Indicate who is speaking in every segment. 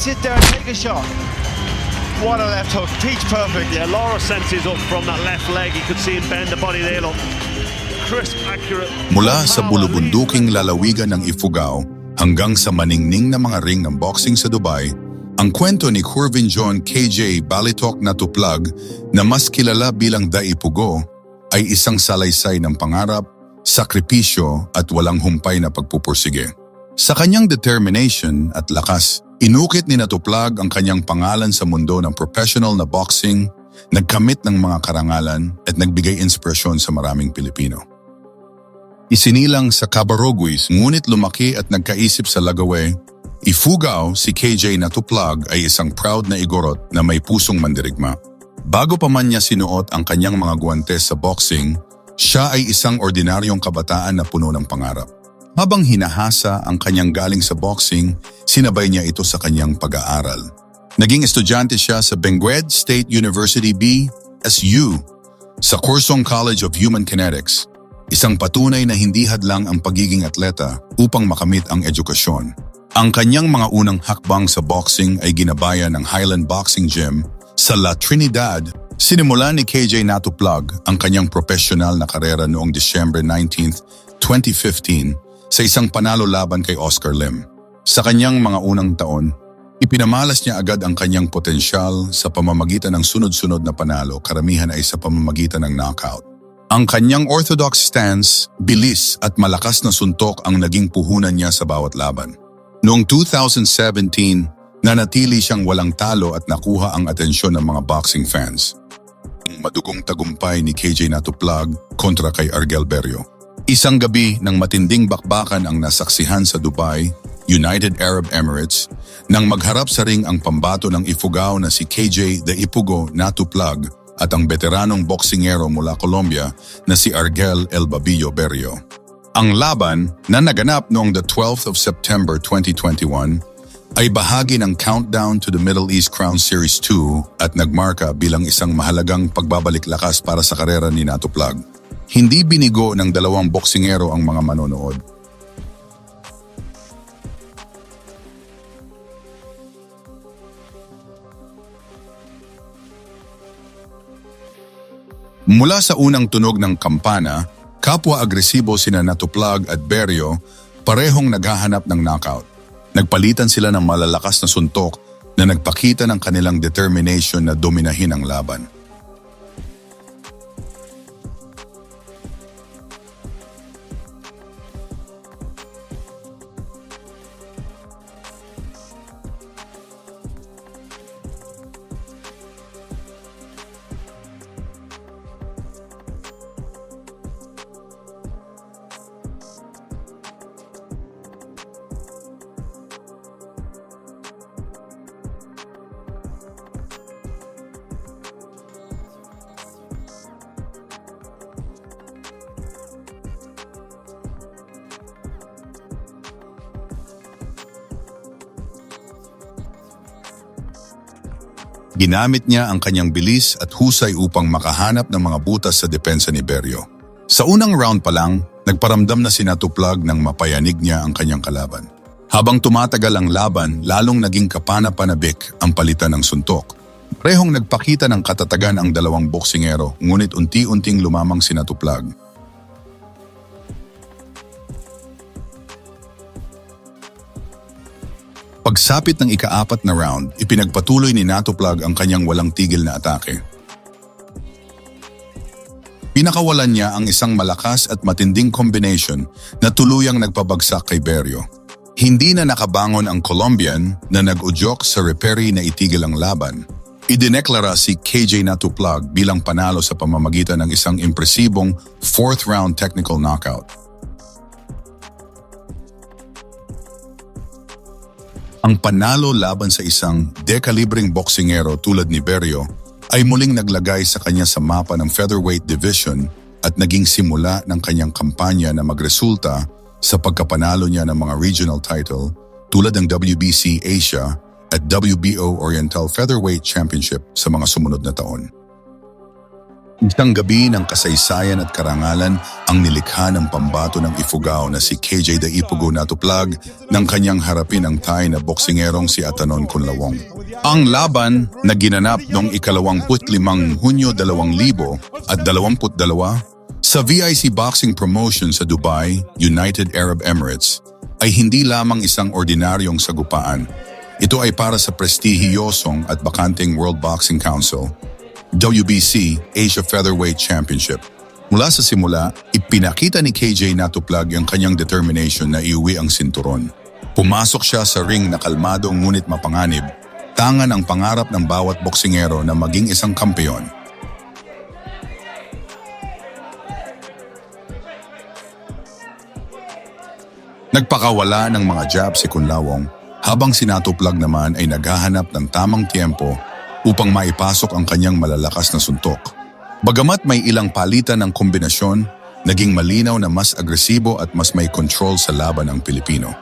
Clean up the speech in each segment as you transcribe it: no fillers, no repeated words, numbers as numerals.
Speaker 1: sit there and take a shot. What a left hook, pitch perfect.
Speaker 2: Yeah, Laura sent his up from that left leg. You could see him bend the body there, look. Crisp, accurate.
Speaker 3: Mula sa bulubunduking lalawigan ng Ifugao hanggang sa maningning na mga ring ng boxing sa Dubai, ang kwento ni Curvin John KJ Balitok Natuplag na mas kilala bilang Da Ipugo ay isang salaysay ng pangarap, sakripisyo at walang humpay na pagpupursige. Sa kanyang determination at lakas, inukit ni Natuplag ang kanyang pangalan sa mundo ng professional na boxing, nagkamit ng mga karangalan at nagbigay inspirasyon sa maraming Pilipino. Isinilang sa Cabarroguis ngunit lumaki at nagkaisip sa Lagawe, Ifugao, si KJ Natuplag ay isang proud na igorot na may pusong mandirigma. Bago pa man niya sinuot ang kanyang mga guwantes sa boxing, siya ay isang ordinaryong kabataan na puno ng pangarap. Habang hinahasa ang kanyang galing sa boxing, sinabay niya ito sa kanyang pag-aaral. Naging estudyante siya sa Benguet State University BSU sa Curzon College of Human Kinetics, isang patunay na hindi hadlang ang pagiging atleta upang makamit ang edukasyon. Ang kanyang mga unang hakbang sa boxing ay ginabayan ng Highland Boxing Gym sa La Trinidad. Sinimulan ni KJ Natuplag ang kanyang profesional na karera noong December 19, 2015 sa isang panalo laban kay Oscar Lim. Sa kanyang mga unang taon, ipinamalas niya agad ang kanyang potensyal sa pamamagitan ng sunod-sunod na panalo, karamihan ay sa pamamagitan ng knockout. Ang kanyang orthodox stance, bilis at malakas na suntok ang naging puhunan niya sa bawat laban. Noong 2017, nanatili siyang walang talo at nakuha ang atensyon ng mga boxing fans. Ang madugong tagumpay ni KJ Natuplag kontra kay Argel Berrio. Isang gabi ng matinding bakbakan ang nasaksihan sa Dubai, United Arab Emirates, nang magharap sa ring ang pambato ng Ifugao na si KJ Da Ipugo Natuplag at ang veteranong boksingero mula Colombia na si Argel El Babillo Berrio. Ang laban na naganap noong the 12th of September 2021 ay bahagi ng Countdown to the Middle East Crown Series 2 at nagmarka bilang isang mahalagang pagbabalik lakas para sa karera ni Natuplag. Hindi binigo ng dalawang boksingero ang mga manonood. Mula sa unang tunog ng kampana, kapwa-agresibo sina Natuplag at Berrio parehong naghahanap ng knockout. Nagpalitan sila ng malalakas na suntok na nagpakita ng kanilang determination na dominahin ang laban. Ginamit niya ang kanyang bilis at husay upang makahanap ng mga butas sa depensa ni Berrio. Sa unang round pa lang, nagparamdam na si Natuplag nang mapayanig niya ang kanyang kalaban. Habang tumatagal ang laban, lalong naging kapana-panabik ang palitan ng suntok. Parehong nagpakita ng katatagan ang dalawang boksingero, ngunit unti-unting lumamang si Natuplag. Pagsapit ng ika-4 na round, ipinagpatuloy ni Natuplag ang kanyang walang tigil na atake. Pinakawalan niya ang isang malakas at matinding combination na tuluyang nagpabagsak kay Berrio. Hindi na nakabangon ang Colombian na nag-udyok sa referee na itigil ang laban. Idineklara si KJ Natuplag bilang panalo sa pamamagitan ng isang impresibong 4th round technical knockout. Ang panalo laban sa isang dekalibreng boksingero tulad ni Berrio ay muling naglagay sa kanya sa mapa ng featherweight division at naging simula ng kanyang kampanya na magresulta sa pagkapanalo niya ng mga regional title tulad ng WBC Asia at WBO Oriental Featherweight Championship sa mga sumunod na taon. Isang gabi ng kasaysayan at karangalan ang nilikha ng pambato ng Ifugao na si KJ the Ipugo Natuplag nang kanyang harapin ang Thai na boksingerong si Atanon Kunlawong. Ang laban na ginanap noong 25 Hunyo 2022 sa VIC Boxing Promotion sa Dubai, United Arab Emirates ay hindi lamang isang ordinaryong sagupaan. Ito ay para sa prestihiyosong at bakanting World Boxing Council, WBC Asia Featherweight Championship. Mula sa simula, ipinakita ni KJ Natuplag ang kanyang determination na iuwi ang sinturon. Pumasok siya sa ring na kalmado ngunit mapanganib, tangan ang pangarap ng bawat boksingero na maging isang kampeon. Nagpakawala ng mga jab si Kunlawong habang si Natuplag naman ay naghahanap ng tamang tiempo upang maipasok ang kanyang malalakas na suntok. Bagamat may ilang palitan ng kombinasyon, naging malinaw na mas agresibo at mas may control sa laban ang Pilipino.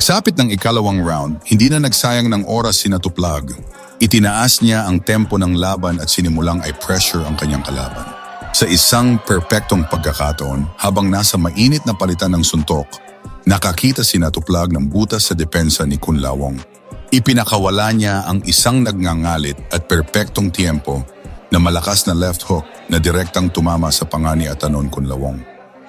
Speaker 3: Pagsapit ng ikalawang round, hindi na nagsayang ng oras si Natuplag. Itinaas niya ang tempo ng laban at sinimulang ay pressure ang kanyang kalaban. Sa isang perpektong pagkakataon, habang nasa mainit na palitan ng suntok, nakakita si Natuplag ng butas sa depensa ni Kunlawong. Ipinakawala niya ang isang nagngangalit at perpektong tiempo na malakas na left hook na direktang tumama sa panga ni Atanon Kunlawong.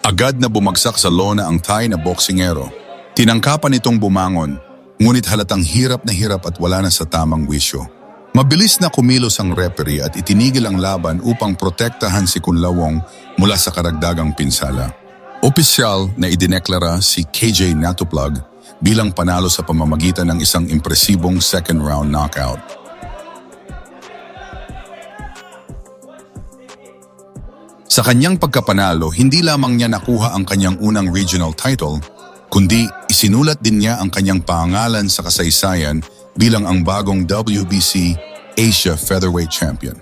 Speaker 3: Agad na bumagsak sa lona ang Thai na boksingero. Tinangkapan itong bumangon, ngunit halatang hirap at wala na sa tamang wisyo. Mabilis na kumilos ang referee at itinigil ang laban upang protektahan si Kunlawong mula sa karagdagang pinsala. Opisyal na idineklara si KJ Natuplag bilang panalo sa pamamagitan ng isang impresibong second round knockout. Sa kanyang pagkapanalo, hindi lamang niya nakuha ang kanyang unang regional title, kundi isinulat din niya ang kanyang pangalan sa kasaysayan bilang ang bagong WBC Asia Featherweight Champion.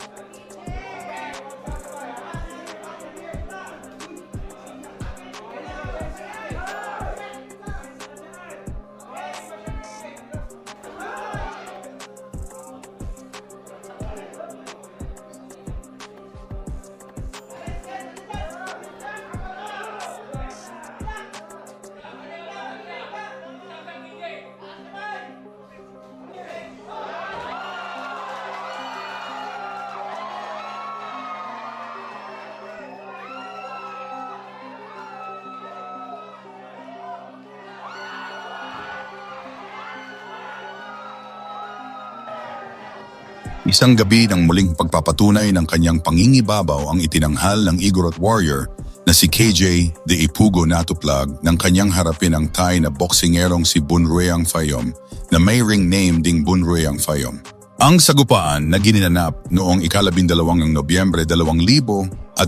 Speaker 3: Isang gabi ng muling pagpapatunay ng kanyang pangingibabaw ang itinanghal ng Igorot warrior na si KJ de Ipugo Natuplag nang kanyang harapin ang Thai na boksingerong si Bunrueyang Phayom na may ring name ding Bunrueyang Phayom. Ang sagupaan na ginanap noong ika-12 ng Nobyembre 2022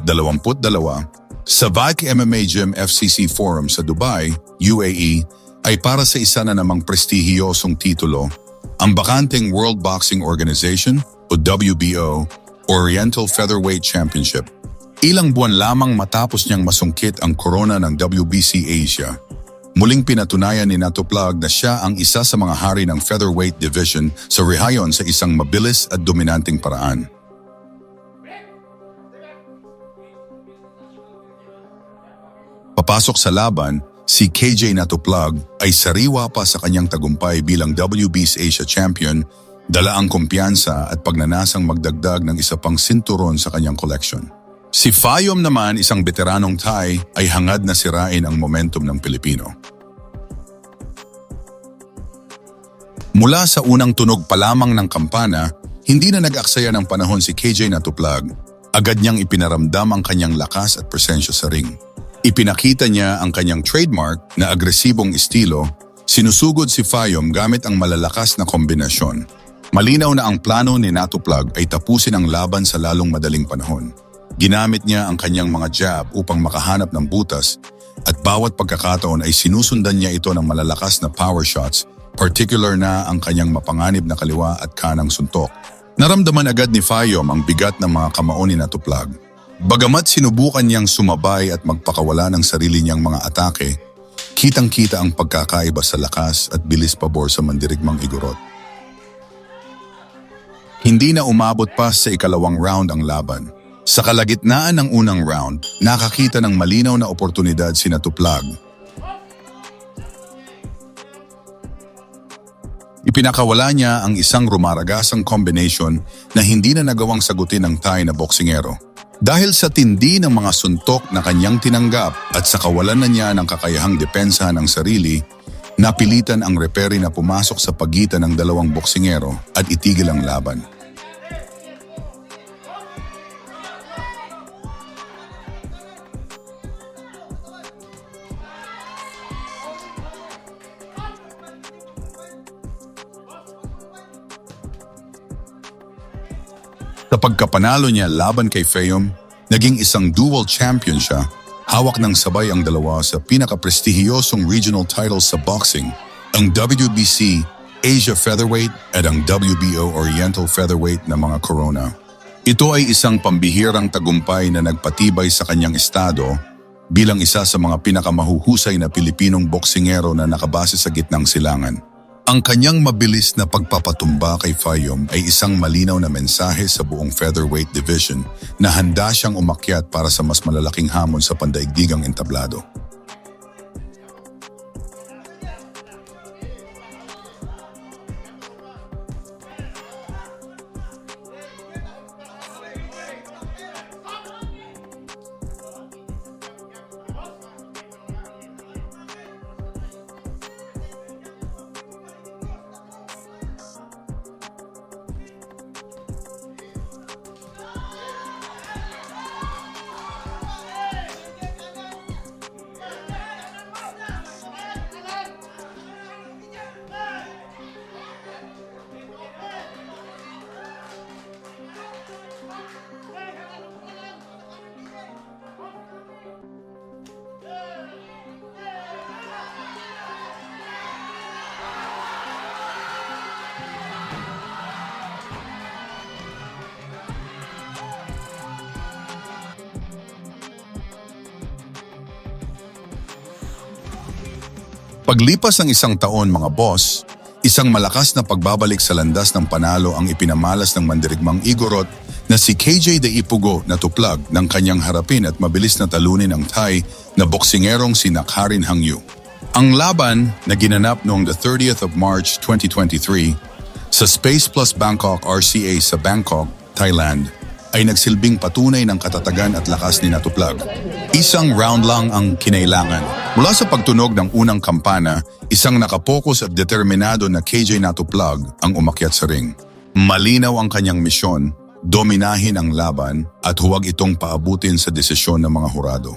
Speaker 3: sa VAC MMA Gym FCC Forum sa Dubai, UAE, ay para sa isa na namang prestihiyosong titulo, ang bakanteng World Boxing Organization o WBO Oriental Featherweight Championship. Ilang buwan lamang matapos niyang masungkit ang korona ng WBC Asia, muling pinatunayan ni Natuplag na siya ang isa sa mga hari ng featherweight division sa rehayon sa isang mabilis at dominanteng paraan. Papasok sa laban, si KJ Natuplag ay sariwa pa sa kanyang tagumpay bilang WBC Asia Champion, dala ang kumpiyansa at pagnanasang magdagdag ng isa pang sinturon sa kanyang collection. Si Phayom naman, isang veteranong Thai, ay hangad na sirain ang momentum ng Pilipino. Mula sa unang tunog pa lamang ng kampana, hindi na nag-aksaya ng panahon si KJ Natuplag. Agad niyang ipinaramdam ang kanyang lakas at presensya sa ring. Ipinakita niya ang kanyang trademark na agresibong estilo, sinusugod si Phayom gamit ang malalakas na kombinasyon. Malinaw na ang plano ni Natuplag ay tapusin ang laban sa lalong madaling panahon. Ginamit niya ang kanyang mga jab upang makahanap ng butas at bawat pagkakataon ay sinusundan niya ito ng malalakas na power shots, particular na ang kanyang mapanganib na kaliwa at kanang suntok. Naramdaman agad ni Phayom ang bigat ng mga kamao ni Natuplag. Bagamat sinubukan niyang sumabay at magpakawala ng sarili niyang mga atake, kitang-kita ang pagkakaiba sa lakas at bilis pabor sa mandirigmang Igorot. Hindi na umabot pa sa ikalawang round ang laban. Sa kalagitnaan ng unang round, nakakita ng malinaw na oportunidad si Natuplag. Ipinakawala niya ang isang rumaragasang combination na hindi na nagawang sagutin ng Thai na boksingero. Dahil sa tindi ng mga suntok na kanyang tinanggap at sa kawalan na niya ng kakayahang depensa ng sarili, napilitan ang referee na pumasok sa pagitan ng dalawang boksingero at itigil ang laban. Sa pagkapanalo niya laban kay Phayom, naging isang dual champion siya. Hawak ng sabay ang dalawa sa pinaka-prestihiyosong regional titles sa boxing, ang WBC Asia Featherweight at ang WBO Oriental Featherweight na mga corona. Ito ay isang pambihirang tagumpay na nagpatibay sa kanyang estado bilang isa sa mga pinakamahuhusay na Pilipinong boksingero na nakabase sa gitnang silangan. Ang kanyang mabilis na pagpapatumba kay Phayom ay isang malinaw na mensahe sa buong featherweight division na handa siyang umakyat para sa mas malalaking hamon sa pandaigdigang entablado. Paglipas ng isang taon mga boss, isang malakas na pagbabalik sa landas ng panalo ang ipinamalas ng mandirigmang Igorot na si KJ de Ipugo Natuplag ng kanyang harapin at mabilis na talunin ang Thai na boksingerong si Nakharin Hangyu. Ang laban na ginanap noong the 30th of March 2023 sa Space Plus Bangkok RCA sa Bangkok, Thailand, ay nagsilbing patunay ng katatagan at lakas ni Natuplag. Isang round lang ang kinailangan. Mula sa pagtunog ng unang kampana, isang nakapokus at determinado na KJ Natuplag ang umakyat sa ring. Malinaw ang kanyang misyon, dominahin ang laban at huwag itong paabutin sa desisyon ng mga hurado.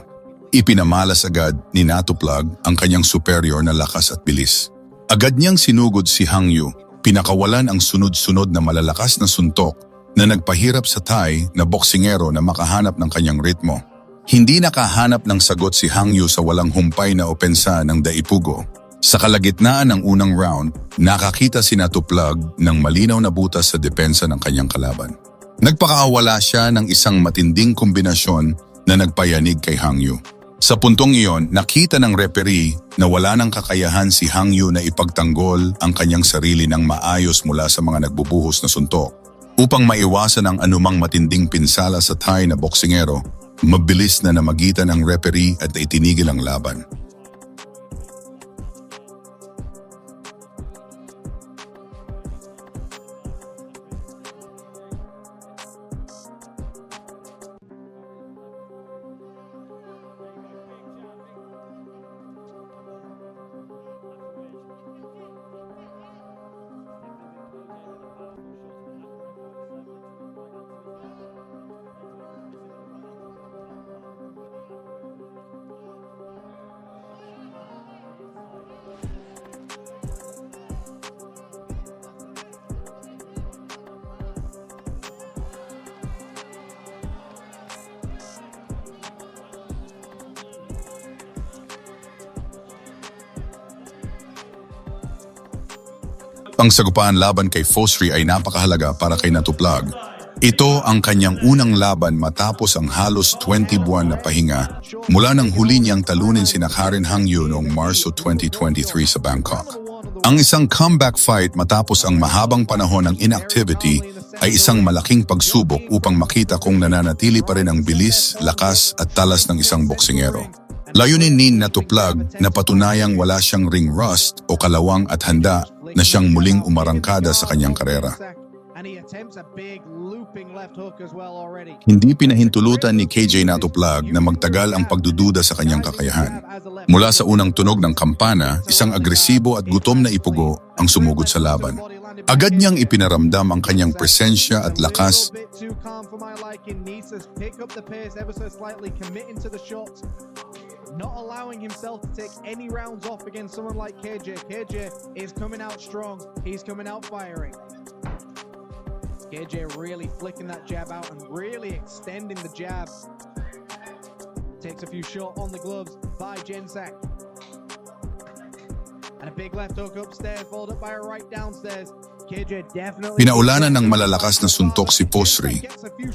Speaker 3: Ipinamalas agad ni Natuplag ang kanyang superior na lakas at bilis. Agad niyang sinugod si Hangyu, pinakawalan ang sunod-sunod na malalakas na suntok na nagpahirap sa Thai na boksingero na makahanap ng kanyang ritmo. Hindi nakahanap ng sagot si Hangyu sa walang humpay na opensa ng Daipugo. Sa kalagitnaan ng unang round, nakakita si Natuplag ng malinaw na butas sa depensa ng kanyang kalaban. Nagpakaawala siya ng isang matinding kombinasyon na nagpayanig kay Hangyu. Sa puntong iyon, nakita ng referee na wala ng kakayahan si Hangyu na ipagtanggol ang kanyang sarili ng maayos mula sa mga nagbubuhos na suntok. Upang maiwasan ang anumang matinding pinsala sa Thai na boksingero, mabilis na namagitan ang referee at itinigil ang laban. Ang sagupaan laban kay Fosri ay napakahalaga para kay Natuplag. Ito ang kanyang unang laban matapos ang halos 20 buwan na pahinga mula nang huli niyang talunin si Karen Hangyu noong Marso 2023 sa Bangkok. Ang isang comeback fight matapos ang mahabang panahon ng inactivity ay isang malaking pagsubok upang makita kung nananatili pa rin ang bilis, lakas at talas ng isang boksingero. Layunin ni Natuplag na patunayang wala siyang ring rust o kalawang at handa na siyang muling umarangkada sa kanyang karera. Hindi pinahintulutan ni KJ Natuplag na magtagal ang pagdududa sa kanyang kakayahan. Mula sa unang tunog ng kampana, isang agresibo at gutom na ipugo ang sumugod sa laban. Agad niyang ipinaramdam ang kanyang presensya at lakas.
Speaker 4: Not allowing himself to take any rounds off against someone like KJ. KJ is coming out strong. He's coming out firing. KJ really flicking that jab out and really extending the jab. Takes a few short on the gloves by Jensak. And a big left hook upstairs, followed up by a right downstairs.
Speaker 3: Pinaulanan ng malalakas na suntok si Fosri.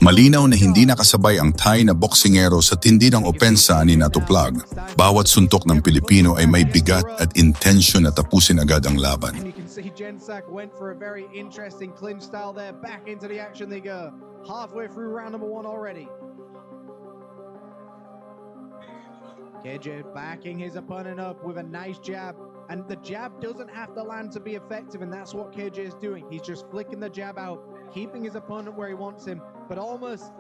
Speaker 3: Malinaw na hindi nakasabay ang Thai na boksingero sa tindi ng opensa ni Natuplag. Bawat suntok ng Pilipino ay may bigat at intensyon na tapusin agad ang laban.
Speaker 4: And you can see Jensak went for a very interesting clinch style there. Back into the action they go. Halfway through round number 1 already. KJ backing his opponent up with a nice jab. And the jab doesn't have to land to be effective, and that's what KJ is doing. He's just flicking the jab out, keeping his opponent where he wants him, but almost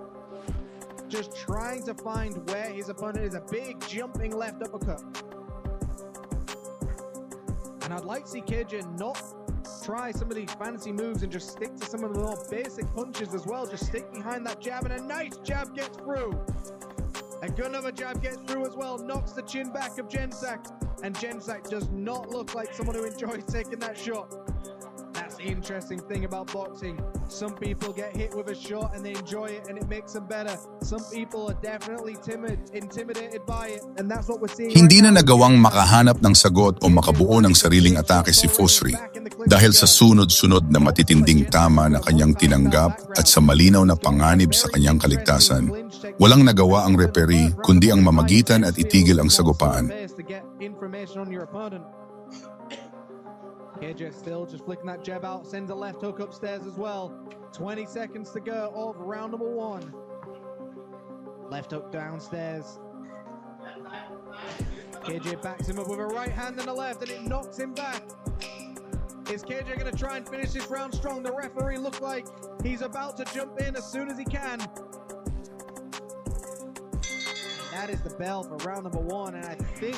Speaker 4: just trying to find where his opponent is. A big jumping left uppercut. And I'd like to see KJ not try some of these fancy moves and just stick to some of the more basic punches as well. Just stick behind that jab, and a nice jab gets through. A good another jab gets through as well, knocks the chin back of Jensak. And Jensak does not look like someone who enjoys taking that shot. That's the interesting thing about boxing. Some people get hit with a shot and they enjoy it and it makes them better. Some people are definitely intimidated by it, and that's what we're seeing.
Speaker 3: Hindi na nagawang makahanap ng sagot o makabuo ng sariling atake si Fosri dahil sa sunod-sunod na matitinding tama na kanyang tinanggap at sa malinaw na panganib sa kanyang kaligtasan. Walang nagawa ang referee kundi ang mamagitan at itigil ang sagupaan.
Speaker 4: KJ still just flicking that jab out, sends a left hook upstairs as well. 20 seconds to go of round number 1. Left hook downstairs. KJ backs him up with a right hand and a left, and it knocks him back. Is KJ going to try and finish this round strong? The referee looks like he's about to jump in as soon as he can. that is the bell for round number 1, and I think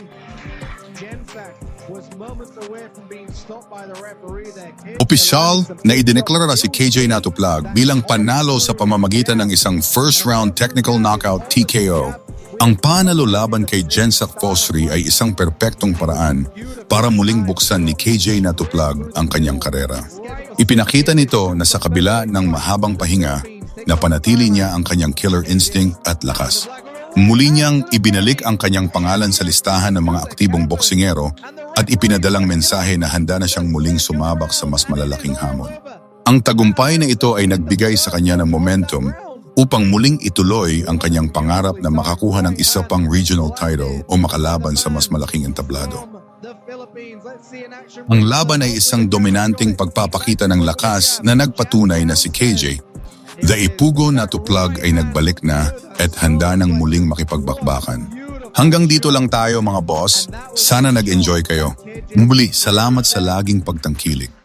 Speaker 4: Jensak was moments away from being stopped by the referee there.
Speaker 3: Opisyal na idineklara si KJ Natuplag bilang panalo sa pamamagitan ng isang first-round technical knockout TKO. Ang panalo laban kay Jensak Fosri ay isang perpektong paraan para muling buksan ni KJ Natuplag ang kanyang karera. Ipinakita nito na sa kabila ng mahabang pahinga, napanatili niya ang kanyang killer instinct at lakas. Muli niyang ibinalik ang kanyang pangalan sa listahan ng mga aktibong boksingero at ipinadalang mensahe na handa na siyang muling sumabak sa mas malalaking hamon. Ang tagumpay na ito ay nagbigay sa kanya ng momentum upang muling ituloy ang kanyang pangarap na makakuha ng isa pang regional title o makalaban sa mas malaking entablado. Ang laban ay isang dominanteng pagpapakita ng lakas na nagpatunay na si KJ, the Ipugo Natuplag ay nagbalik na at handa ng muling makipagbakbakan. Hanggang dito lang tayo mga boss, sana nag-enjoy kayo. Muli, salamat sa laging pagtangkilik.